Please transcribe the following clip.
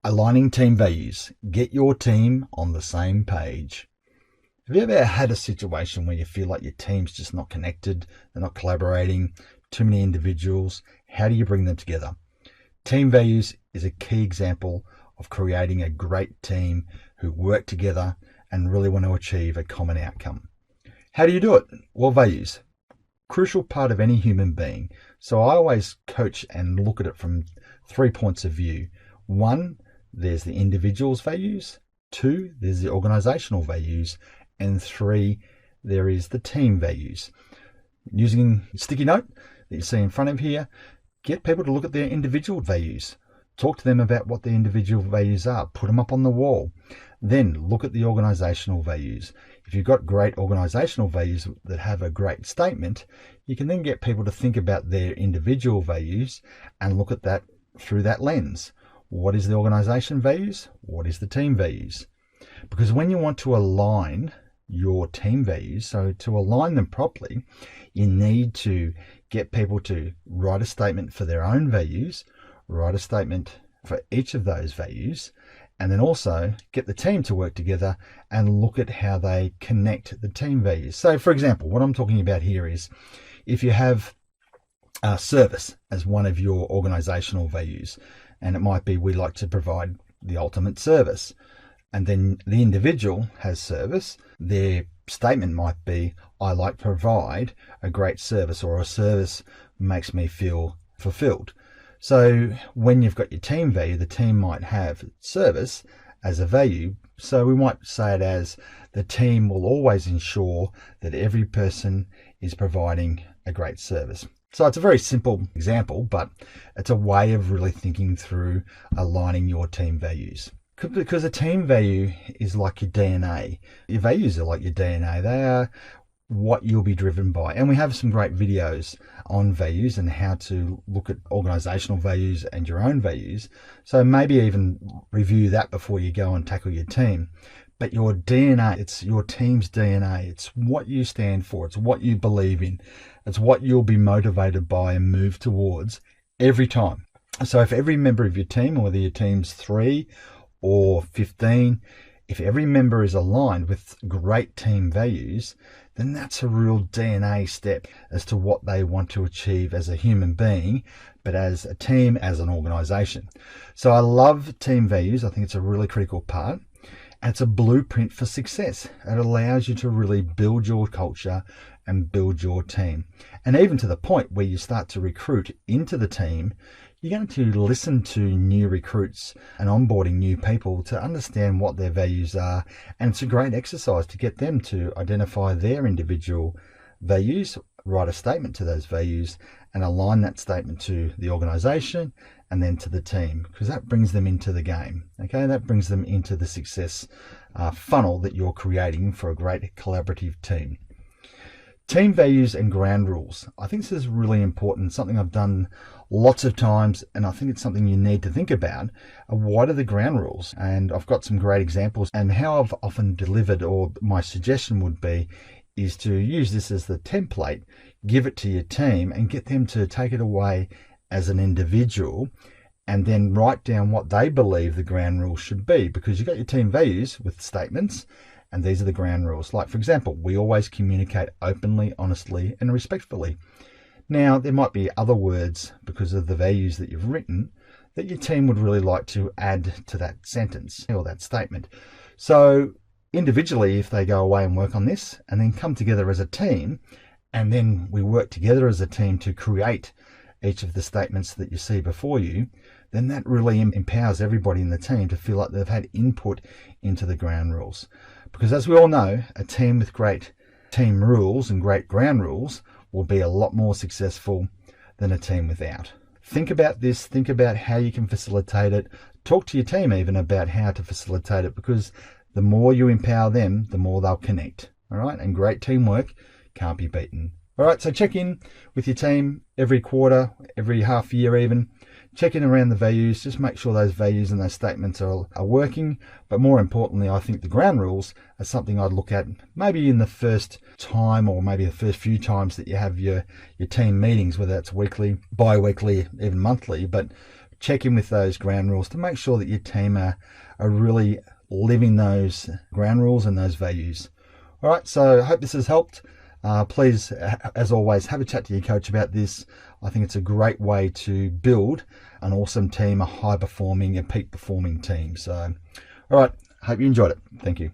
Aligning team values. Get your team on the same page. Have you ever had a situation where you feel like your team's just not connected, they're not collaborating, too many individuals? How do you bring them together? Team values is a key example of creating a great team who work together and really want to achieve a common outcome. How do you do it? Well, values. Crucial part of any human being. So I always coach and look at it from 3 points of view. 1, there's the individual's values. 2, there's the organizational values. And 3, there is the team values. Using a sticky note that you see in front of here, get people to look at their individual values. Talk to them about what their individual values are. Put them up on the wall. Then look at the organizational values. If you've got great organizational values that have a great statement, you can then get people to think about their individual values and look at that through that lens. What is the organization values? What is the team values? Because when you want to align your team values, so to align them properly, you need to get people to write a statement for their own values, write a statement for each of those values, and then also get the team to work together and look at how they connect the team values. So for example, what I'm talking about here is if you have service as one of your organizational values, and it might be we like to provide the ultimate service, and then the individual has service, their statement might be, I like to provide a great service, or a service makes me feel fulfilled. So when you've got your team value, the team might have service as a value. So we might say it as the team will always ensure that every person is providing a great service. So it's a very simple example, but it's a way of really thinking through aligning your team values. Because a team value is like your DNA. Your values are like your DNA. They are what you'll be driven by. And we have some great videos on values and how to look at organizational values and your own values. So maybe even review that before you go and tackle your team. But your DNA, it's your team's DNA. It's what you stand for. It's what you believe in. It's what you'll be motivated by and move towards every time. So if every member of your team, whether your team's 3 or 15, if every member is aligned with great team values, then that's a real DNA step as to what they want to achieve as a human being, but as a team, as an organization. So I love team values. I think it's a really critical part. And it's a blueprint for success. It allows you to really build your culture and build your team. And even to the point where you start to recruit into the team, you're going to listen to new recruits and onboarding new people to understand what their values are. And it's a great exercise to get them to identify their individual values, write a statement to those values, and align that statement to the organization and then to the team, because that brings them into the game. Okay, that brings them into the success funnel that you're creating for a great collaborative team. Team values and ground rules. I think this is really important, something I've done lots of times, and I think it's something you need to think about. What are the ground rules? And I've got some great examples, and how I've often delivered, or my suggestion would be, is to use this as the template, give it to your team and get them to take it away as an individual, and then write down what they believe the ground rules should be, because you've got your team values with statements, and these are the ground rules. Like, for example, we always communicate openly, honestly, and respectfully. Now, there might be other words because of the values that you've written that your team would really like to add to that sentence or that statement. So individually, if they go away and work on this and then come together as a team, and then we work together as a team to create each of the statements that you see before you, then that really empowers everybody in the team to feel like they've had input into the ground rules. Because as we all know, a team with great team rules and great ground rules will be a lot more successful than a team without. Think about this, think about how you can facilitate it. Talk to your team even about how to facilitate it, because the more you empower them, the more they'll connect. All right, and great teamwork can't be beaten. All right, so check in with your team every quarter, every half year even. Check in around the values, just make sure those values and those statements are working. But more importantly, I think the ground rules are something I'd look at maybe in the first time, or maybe the first few times that you have your team meetings, whether that's weekly, bi-weekly, even monthly. But check in with those ground rules to make sure that your team are really living those ground rules and those values. All right, so I hope this has helped. Please, as always, have a chat to your coach about this. I think it's a great way to build an awesome team, a high performing and peak performing team. So, all right, hope you enjoyed it. Thank you.